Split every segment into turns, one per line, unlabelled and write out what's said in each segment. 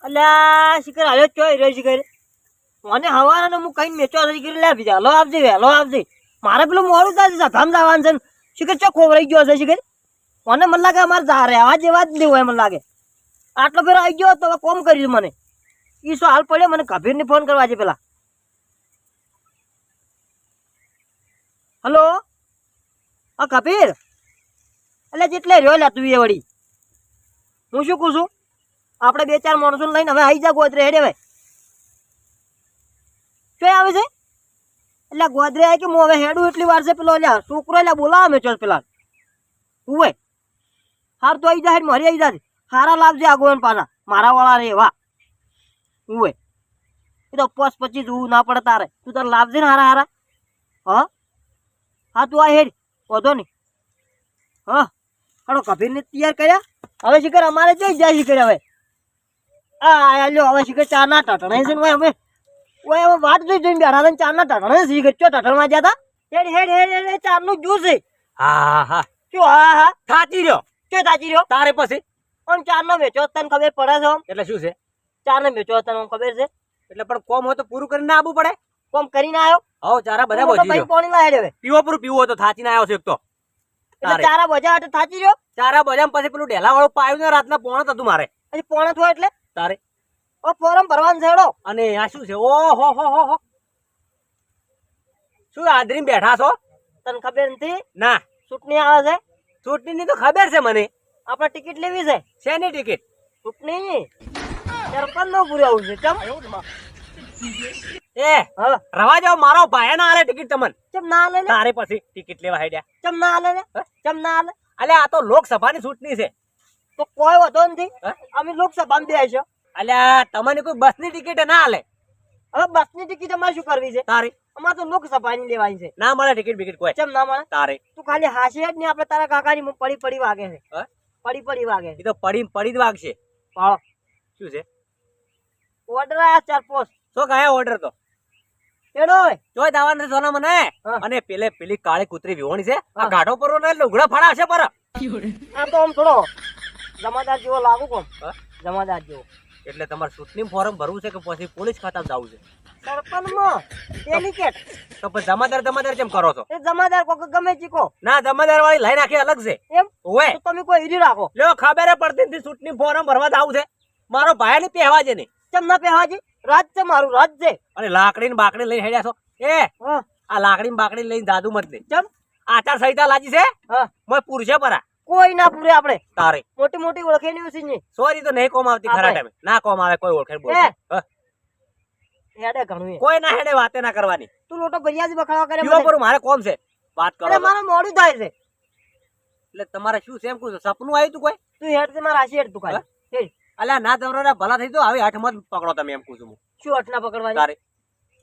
અલ્યા શિખર હાલ્યો ચોય રહ્યો શિખર મને હવાના હું કઈ મેચો શિખર લે બીજા હલો આપજે મારે પેલું મોડું થાય છે ધામ જવાનું છે શિખર ચો ખોવરાઈ ગયો છે શિખર મને લાગે અમારે જા રહેવા જેવા જ નહીં હોય મને લાગે આટલો ફેર આવી ગયો તો કોમ કરીશું મને ઈ શું હાલ પડ્યો મને કબીરને ફોન કરવા છે પેલા હલો હા કબીર એટલે જેટલે રહ્યો લે તું એ વળી હું શું કહું છું આપણે 2-4 માણસો લઈને હવે આવી જા ગોદરે હેડે ભાઈ શું આવે છે એટલે ગોદરે આવી કે હું હવે હેડું એટલી વાર છે પેલો લ્યા છોકરો લ્યા બોલાવે મેં ચોસ પેલા તું ભાઈ હાર તો આવી જા હેડ મારી આવી જા હારા લાવજે આગોન પાછા મારા વાળા રે વાહ હું ભાઈ એ તો 25 જોવું ના પડે તારે તું તારે લાવજે ને હારા હારા હા હા તું આ હેડ વધો નહીં હા હાડો કબીરને તૈયાર કર્યા હવે શિખર અમારે જઈ જાય શિખર હવે આ લ્યો હવે શિખર ચાના ટાટણા છે ને અમે ઓય વાત જોઈને બેઠા હતા ચાના ટાટણા શિખર ચો ટાટણમાં ગયા હતા હેડ હેડ હેડ હેડ ચારનું જ્યુસ છે
હા હા
શું હા હા
થાચી રહ્યો
કે સાચી રહ્યો
તારે પછી
પણ ચારનો વેચો તને ખબર પડે છે
એટલે શું છે
ચારનો વેચો તને ખબર છે
એટલે પણ કોમ હોય તો પૂરું કરીને આવવું પડે
કોમ કરીને આવ્યો
હો ચારા બધા બોજી રહ્યો
પાણી ના હેડે હવે
પીવો પૂરું પીવો હોય તો થાચીને આવ્યો છે એક તો
એટલે ચારા બજા એટલે થાચી રહ્યો
ચારા બજામ પછી પેલું ઢેલા વાળું પાયું ને રાતના પોણત હતું મારે
પછી પોણા થયો એટલે
તારે
ઓ ફોરમ ભરવાનું છે હેડો
અને આ શું છે ઓહો હો હો શું આદરી બેઠા છો
તને ખબર નથી
ના
ચૂંટણી આવે છે
ચૂંટણીની તો ખબર છે મને
આપણે ટિકિટ લેવી છે
શેની ટિકિટ
ચૂંટણી સરપંચ નો પૂરો આવું છે ચમ
એ
હા
રવા જાવ મારો ભાઈ ના આલે ટિકિટ તમને
ચમ ના લે ને
તારે પછી ટિકિટ લેવા હેડ્યા
ચમ ના લે ને ચમ ના લે
અલે આ તો લોકસભાની ચૂંટણી છે
તો કોઈ વાંધો નથી
હા?
અમે લોકસભામાં બેસીશું
અલ્યા તમને કોઈ બસની ટિકિટ ના આલે
હવે બસની ટિકિટ અમારે શું કરવી છે
તારે
અમારે તો લોકસભાની લેવાની છે
ના મળે ટિકિટ બિકિટ કોઈ
ચમ ના મળે
તારે
તું ખાલી હાશે જ ને આપણે તારા કાકાની પડી વાગે છે
હા?
પડી વાગે છે
એ તો પડી જ વાગશે
હા
શું છે
ઓર્ડર આયા 4-5
શું કહે ઓર્ડર તો
એડો
જોઈ દાવાને છે સોના મને
હા.
અને પેલી કાળી કૂતરી વિહોણી છે આ ગાઢો પરવો ને લુગડા ફડા છે પર
આ તો આમ થોડો જમાદાર જેવો લાગુ કોમ
હા?
જમાદાર જેવો
એટલે તમારે ચૂંટણી ફોર્મ ભરવું છે કે પછી પોલીસ ખાતામાં જવું છે
સરપંચમાં ડેલિકેટ
તો પછી જમાદાર કેમ કરો છો
એ જમાદાર કોક ગમે ચીકો
ના જમાદાર વાળી લાઈન આખી અલગ છે
એમ
ઓએ
તો તમે કોઈ હીરી રાખો
લ્યો ખબર પડતી નથી ચૂંટણી ફોર્મ ભરવા જવું છે મારો ભાઈ ને પહેવા છે નહીં
ચમ ના પહેવાજી રાજ છે મારું રાજ છે
અને લાકડી ને બાકડી લઈને હેડ્યા છો એ
હા
આ લાકડી ને બાકડી લઈને દાદુ મત દે
ચમ
આચાર સંહિતા લાજી છે
હા
મોય પુરુષે પરા
કોઈ ના પૂરે આપણે
તારે
મોટી મોટી ઓળખેલી ઉસી ની
સોરી તો નહીં કોમ આવતી ખરા
આપણે.
ટાઈમે ના કોમ આવે કોઈ ઓળખે બોલ
એ. હેડે ઘણું એ.
કોઈ ના હેડે વાતે ના કરવાની
તું લોટો ભરિયાજી બખાડવા કરે
પીવો
મને.
પર મારે કોમ છે વાત કરો
અરે
તો.
મારે મોડું થાય છે
એટલે તમારે શું છે એમ કહું છું સપનું આવ્યું તું કોઈ
તું હેડ છે મારા આશી હેડ તું ખાલી હેડ.
અલ્યા ના તમારા ભલા થઈ તો આવી હાથમાં જ પકડો તમે એમ કહું છું હું.
શું અટના પકડવાની
તારે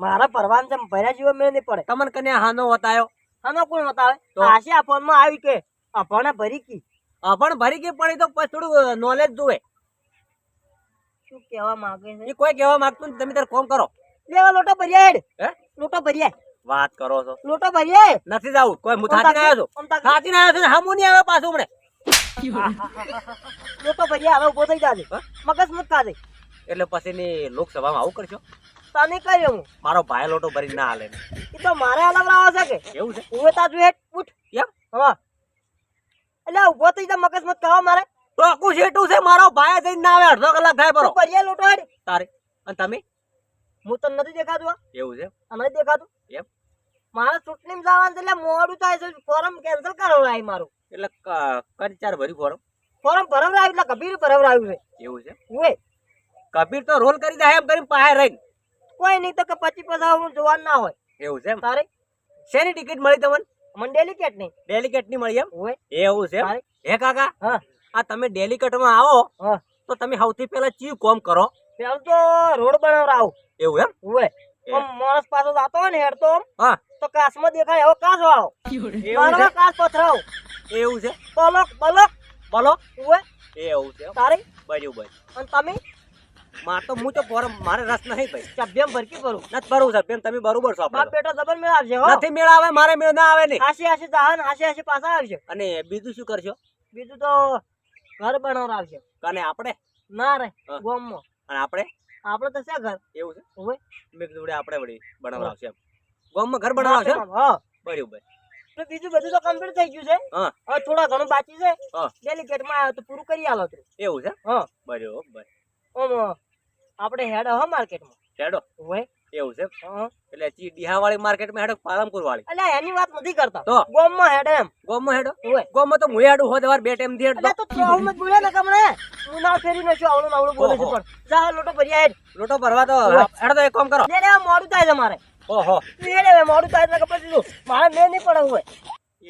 મારા પરવાન છે ભર્યા જેવો મેળ નહીં પડે
તમને કન્યા હાનો વતાયો
આનો કોણ બતાવે
તો?
આશી આ ફોન માં આવી કે અભણે ભરી કી
પણ ભરી કે પડી તો પછી થોડું નોલેજ જોવે
શું કહેવા માંગે છે
એ કોઈ કહેવા માંગતું નથી તમે તાર કોમ કરો
લેવા લોટો ભર્યા હેડ
હે
લોટો ભર્યા
વાત કરો છો
લોટો ભર્યા
નથી જાવું કોઈ હું થાચીને આવ્યો છું થાચીને આવ્યો છું ને હમું નહીં આવે પાછું હમણે
લોટો ભર્યા હવે ઉભો થઈ જાજે
હા?
મગજ મત ખાજે
એટલે પછી ની લોકસભામાં આવું કરશો
તને કર્યો હું
મારો ભાઈ લોટો ભરી ના હાલે
એ તો મારે અલગ છે કે
એવું છે
ઉવે તાજુ હેડ ઉઠ
એમ
હા એટલે ઉભો થઈ જા મગજ મત ખાવા મારે
ટોકું શેટું છે મારો ભાઈ જઈને ના આવે અડધો કલાક થાય બરો
તું ભર્યા લોટો હેડ
તારે અને તમે
હું તને નથી દેખાતું આ
એવું છે
મને દેખાતું
એમ
મારે ચૂંટણીમાં જવાનું છે એટલે મોડું થાય છે ફોર્મ કેન્સલ કરાવડાય મારું
એટલે કરી ચાર ભરી ફોરમ
ફોર્મ ભરાવડાવ્યું એટલે કબીર ભરાવડાવ્યું છે
એવું છે
ઉવે
કબીર તો રોલ કરી દે એમ કરીને પાસે રહીને
કોઈ નહીં તો કે 25 હું જોવાનું ના હોય
એવું છે એમ
તારે
શેની ટિકિટ મળી તમને
મને ડેલિકેટ નહીં
ડેલિકેટ ની મળી એમ
ઉવે
એવું છે એમ?
તારે
હે કાકા
હા
આ તમે ડેલિકેટ માં આવો
હા
તો તમે સૌથી પહેલા ચીવ કોમ કરો
પેલું તો રોડ બનાવડાવું
એવું એમ
ઉવે આમ માણસ પાછો જાતો હોય ને હેડતો આમ
હા
તો કાચમાં દેખાય એવો કાચ વાળો
એવું
મારો
છે
કાચ પથરાવ
એવું છે
બલોક બલોક
બોલો
ઉવે
એવું છે એમ?
તારે
બરાબર
અને તમે
માર તો હું તો ફોરમ મારે રસ નહીં ભાઈ
સભ્યમ ભરકી ભરું
નથી ભરવું સાહેબ તમે બરોબર છો
બાપ
આપણે
બેટો જબર મેળવશે હો
નથી મેળ આવે મારે મેળ ના આવે નહીં
હાસી હાસી જહાન હાસી હાસી પાછા આવશે
અને બીજું શું કરશો
બીજું તો ઘર બનાવડાવશે
અને આપણે
ના રે
હા.
ગોમમાં
અને આપણે
આપણે તો છે ઘર.
એવું છે
ઓવે.
મેં કીધું વળી આપણે વળી બનાવડાવશે એમ ગામમાં ઘર બનાવડાવશે એમ?
હા.
બરોબર
તો બીજું બધું તો કમ્પ્લીટ થઈ ગયું છે.
હા.
હવે થોડા ઘણું બાકી છે.
હા.
ડેલિકેટમાં આવ્યો તો પૂરું કરી આલો તું.
એવું છે
હા.
બરોબર
ઓમ આપણે હેડ હ માર્કેટમાં.
હેડો
ઓવે.
એવું છે
હા.
એટલે ડીહા વાળી માર્કેટમાં હેડો પાલનપુર વાળી
અલ્યા એની વાત નથી કરતા.
તો?
ગોમમાં હેડ એમ.
ગામમાં હેડો
ઓવે.
ગામમાં તો મુએ હેડું હોય બે ટાઈમ થી હેડતો
અલ્યા તો ત્રાહું મત બોલે ને કમણે. હું ના ફેરી નશું આવડું આવડું બોલે છે
ઓહો.
પણ. જા લોટો ભર્યા હેડ.
લોટો ભરવા તો
ઓવે.
હેડો તો એક કામ કરો
લે લે મોડું થાય છે મારે.
ઓહો
તું હેડ હવે મોડું થાય એટલે કપડ દીધું. મારે મેં નહીં પડે હોય.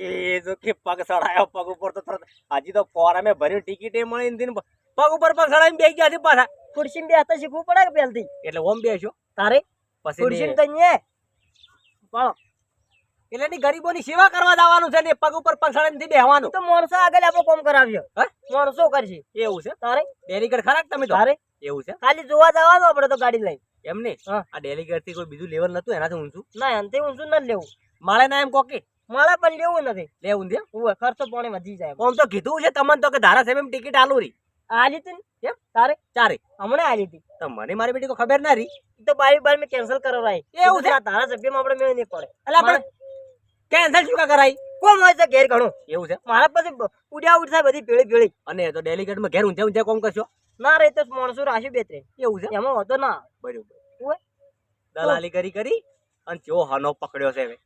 એ જો કે પગ સડાયો પગ ઉપર તો તરત હજી તો ફોરામે ભર્યું ટિકિટ એ મળી નથી ને પગ ઉપર પગ સડાઈને બેસી ગયા છે પાછા
ખુરશી બેસતા શીખવું પડે કે પહેલથી.
એટલે ઓમ બેસ્યો
તારે
પછી
ખુરશી
ને-
તો અહીંયા પાડો.
એટલે ની ગરીબોની સેવા કરવા જવાનું છે ને પગ ઉપર પગ સડાઈને નથી બેહવાનું
તો માણસો આગળ આપણો કોમ કરાવ્યો.
હે?
માણસો કરશે.
એવું છે
તારે
ડેલીગેટ ખરા કે તમે તો
તારે
એવું છે
ખાલી જોવા જવાનું આપણે તો ગાડી લઈને.
એમ નહીં
હા.
આ ડેલીગેટ થી કોઈ બીજું લેવલ નતું એનાથી ઊંચું
ના એનથી ઊંચું નથી લેવું.
માળે ના એમ કોકી
મારે પણ લેવું નથી.
લેવું દે
ઓવે, ખર્ચો પાણી વધી જાય.
આમ તો કીધું છે તમને તો કે ધારાસભ્ય ટિકિટ આલુ રહી
આલી હતી ને?
એમ
તારે
ચારે
હમણાં આલી હતી.
તો મને મારી બેટી તો ખબર ના રહી
ઈ તો બારી બાર મેં કેન્સલ કરાવરાઈ.
એવું છે?
ધારાસભ્યમાં આપણે મેળ નહીં પડે.
એટલે આપણે કેન્સલ શું કા કરાઈ
કોમ હોય છે ઘેર ઘણું.
એવું છે
મારા પછી ઉડ્યા ઉડ થાય બધી ભેળી ભેળી.
અને તો ડેલીગેટ માં ઘેર ઊંધે ઊંધે કોમ કરશો
ના રહે તો માણસો રાશી બે ત્રણ.
એવું છે
એમાં હોતો ના.
બરોબર
ઓવે.
દલાલી કરી અને જો હનો પકડ્યો છે હવે.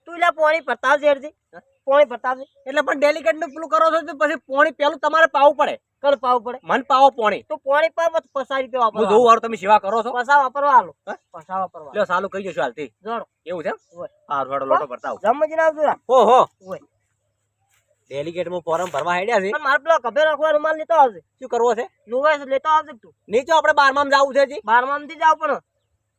તું એટલે પાણી ભરતાવજે હેડજી. પાણી ભરતાવજે.
એટલે પણ ડેલીગેટ નું પેલું કરો છો તો પછી પોણી પેલું તમારે પાવું પડે
કલ પાવું પડે.
મન પાવો પોણી
તો પાણી પાવ તો પસા રૂપિયા
હું
વાપરવા.
જોઉં વાળું તમે સેવા કરો છો
પસા વાપરવા આલો.
હે?
પસા વાપરવા.
લ્યો સાલું કહી જશો હાલથી
જોડો.
એવું છે
ઓવે.
હા થોડો લોટો ભરતા
જમજી ના આવજો રા.
ઓહો
ઓવે.
ડેલીગેટ માં ફોરમ ભરવા હેડ્યા છે
પણ મારે પેલો કભે રાખવા રૂમાલ લેતો આવજે.
શું કરવો છે
લુવાય છે લેતો આવજે તું.
નીચે આપણે 12માં જવું છે જી
12માં થી જાવ પણ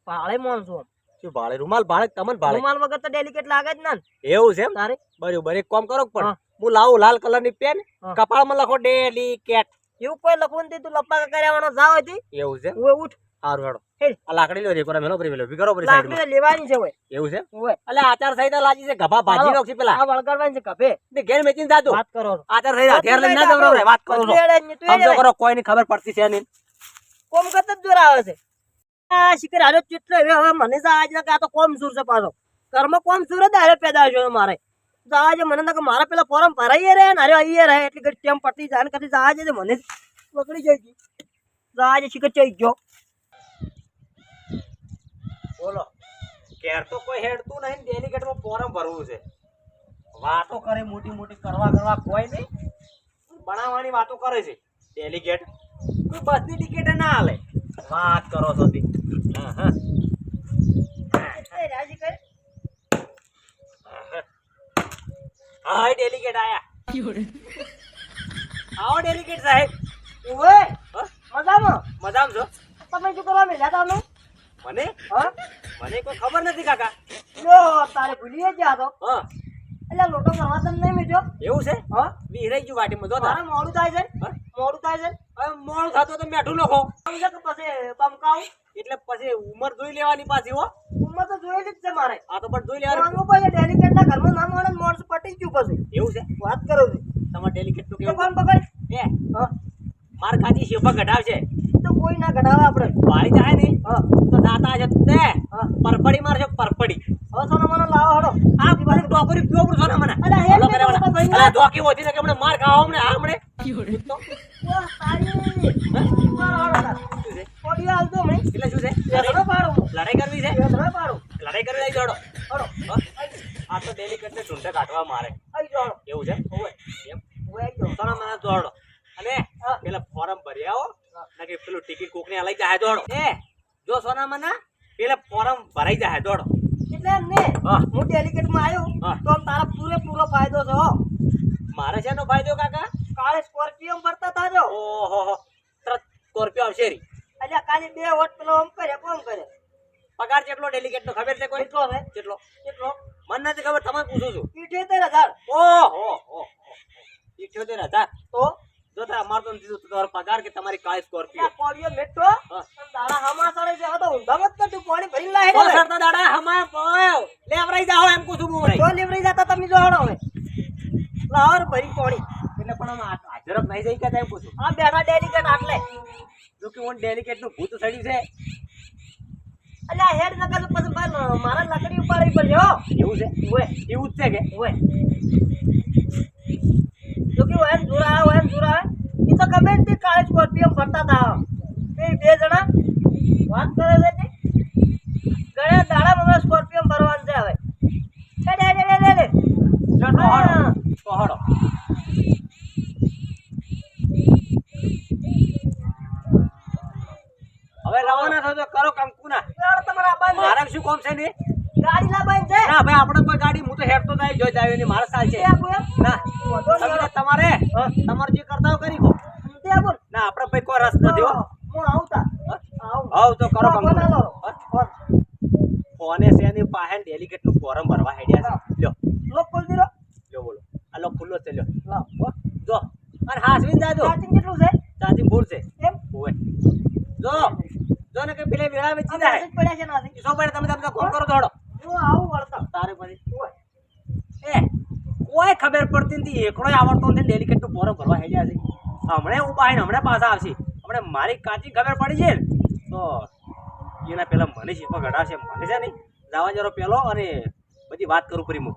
ભાડે માણસો.
શું ભાડે રૂમાલ ભાડે તમને ભાડે
રૂમાલ વગર તો ડેલિકેટ લાગે જ ના ને.
એવું છે એમ
તારે
બરોબર એક કામ કરો પણ
હા.
હું લાવું લાલ કલર ની પેન
હા.
કપાળમાં લખો ડેલીકેટ
એવું કોઈ લખવું નથી. તું લપ્પા કર્યાવાનો જાવ હતી.
એવું છે
ઓવે ઉઠ.
સારું હેડો
હેડ.
આ લાકડી લ્યો રે પર મેલો પર મેલો વિકરો પર સાઈડ
લાકડી તો લેવાની છે ઓય.
એવું છે
ઓવે.
એટલે આચાર સંહિતા લાગી છે ગભા ભાજી
હાલો.
નાખી પેલા
આ વળગાડવાની છે કભે.
ને ઘેર મેચીને જાજો
વાત કરો છો.
આચાર સંહિતા હથિયાર લઈને ના જવરો રે વાત કરો છો સમજો કરો કોઈ ની ખબર પડતી છે નહીં
કોમ કરતા જ જોર આવે છે. આ શિકર હારો ચિત્ર હવે મને આજ ના કે આ તો કોમ સુર છે પાછો. કર્મ કોમ સુર જ હારે પેદા છે મારે. જવા જે મને ના કે મારા પેલા ફોરમ ભરાઈએ રહે ને હારે આઈએ રહે એટલી ઘડી ટેમ પડતી જાય ને કદી જવા જે મને પકડી જાય છે. જવા જે શિકર ચઈ ગયો.
બોલો ઘેર તો કોઈ હેડતું નહીં ડેલીગેટ માં ફોરમ ભરવું છે વાતો કરે મોટી મોટી કરવા કોઈ નહીં બનાવવાની વાતો કરે છે ડેલીગેટ કોઈ બસની ટિકિટ ના હાલે વાત કરો છો તી હા હા
એ રાજી કર.
હા ડેલીગેટ આયા આવો ડેલીગેટ સાહેબ
ઓય
હા?
મજામાં.
મજામાં છો
તમે શું કરવા મેલ્યા તમે?
મને
હા
મને કોઈ ખબર નથી કાકા
લો તારે ભૂલી ગયા તો.
હા
એટલે લોટો કરવા તને નહીં મેજો.
એવું છે
હા
વિહરાઈ ગયું વાટીમાં જો
મારે મોડું થાય છે.
હા?
મોડું થાય છે.
હવે મોડું થતું તો મેઠું લખો
આવું છે કે પછી બમકાવું.
એટલે પછી ઉંમર જોઈ લેવાની પાછી હો
ઉંમર તો જોયેલી જ છે મારે.
આ તો પણ જોઈ લેવાનું
માનવું પડે ડેલિકેટ ના ઘરમાં નામ વાળા માણસ પટી ગયું પછી.
એવું છે
વાત કરો છો.
તમારે ડેલીગેટ નું
તો
કેવું
કોણ પકડ?
એ
હા
માર ખાતી શેપા ઘટાવશે
તો કોઈ ના ઘટાવે આપણે.
વાળી જાય ને
હા
તો દાતા છે તે
હા
પરપડી મારશે પરપડી
હવે સોના મને લાવો હડો.
આ મને ટોકરી પીવો પડશે ને મને
અલા, હેલ મેં તો ભાઈ ના.
અલા ધોકી હોતી ને કે મને માર ખાવા હમણે આ હમણે તો
વાહ, તારી. મારો હડો તાર. ઓડી આવતો મેં.
એટલે શું છે
વેસણો પાડું હું.
લડાઈ કરવી છે
વેસણો પાડું.
લડાઈ કરવી લઈ જોડો
હડો.
આ તો ડેલીગેટ ને ઢૂંઢે કાઢવા મારે
આઈ જાઓ હડો.
એવું છે ઓય એમ
ઓય આઈ જાઓ.
સોના મને દોડો અને
હા.
પેલા ફોરમ ભરી આવો ના કે પેલું ટિકિટ કોકને લઈ જાય દોડો એ જો સોના મને પેલા ફોરમ ભરાઈ જાય દોડો
એટલે એમ ને
હા.
હું ડેલિકેટમાં આવ્યો
હા.
તો આમ તારા પૂરેપૂરો ફાયદો છે હો.
મારે છે એનો ફાયદો કાકા
કાલે સ્કોર્પિયો ભરતા થાજો.
ઓહો તરત સ્કોર્પિયો આવશે રી
એટલે કાલે 2 વોટ પેલો આમ કરે કોમ કરે.
પગાર કેટલો ડેલીગેટ નો ખબર છે કોઈ
કેટલો છે?
કેટલો
કેટલો?
મને નથી ખબર તમને પૂછું છું
78,000.
ઓહો 78,000
તો
જો તારે અમાર તો નથી દીધું તમારો પગાર કે તમારી કાળી
આ
સ્કોર્પિયો
કોળિયો મેટો
હા.
અને તારા હામા સડે છે. હવે તો ઊંધામાં જ તું પાણી ભરીને લાહે
તો
રે.
સરતા દાડા હમા પોયો લેવરાઈ જાઓ એમ કહું છું હું
જો લેવરી જાતા તમે જો હડો હવે. લાવર ભરી પાણી.
એટલે પણ આમ હાજરક નહીં જઈ કે એમ કહું છું
આ બેઠા ડેલિકેટ આટલે.
જો કે હું તમને ડેલિકેટ નું ભૂત ચડ્યું છે
અલ્યા હેડ નકર તો પછી મારા લાકડી ઉપાડી પડશે હો.
એવું છે
ઓય
એવું જ છે કે
ઓય જો કે ઓય જોરા ઈ તો ગમે તે કાળે સ્કોર્પિયો ફરતા હતા બે જણા વાત કરે છે ને ઘણા દાડા મને સ્કોર્પિયો ભરવાનું છે હવે લે
લો તો હડો હવે રવાના થો તો કરો કંકુના
તમારા બંધ
મારે શું કામ છે ને
ગાડી ના બંધ છે
ના ભાઈ આપણે કોઈ ગાડી હું તો હેડ તો જાય જોઈ જાય મારે સાલ છે ના તમારે તમારે જે કરતા હો કરી કો ના આપણે ભાઈ કોઈ રસ નથી હો
હું આવતા
હાવ તો કરો
ફોન
કંકુના
આલો.
ફોને છે ની પાહે ડેલિકેટ નું ફોરમ ભરવા હેડ્યા છે લ્યો
લોક ખોલ દીરો
લ્યો બોલો આ લો ખુલ્લો છે લ્યો
લાવ
જો અને હાસવીન જાજો
ચાર્જિંગ કેટલું છે
ચાર્જિંગ ફૂલ છે
એમ
ઓય જો ને કે પેલે વેળા વેચી
આ
જાય
મેસેજ પડ્યા છે નાથી
ઈસો પડે તમે ફોન કરો દોડો
હું આવું વળતા
તારે પછી
ઓય
એ કોઈ ખબર પડતી નથી એકડો આવડતો નથી ડેલિકેટ નું ફોરમ ભરવા હેડ્યા છે હમણે ઉભા આવીને હમણે પાછા આવશે હમણે મારી કાચી ખબર પડી છે ને તો એના પેલા મને શીખવા ઘડાશે મને છે ને જવા જરો પેલો અને બધી વાત કરું કરી હું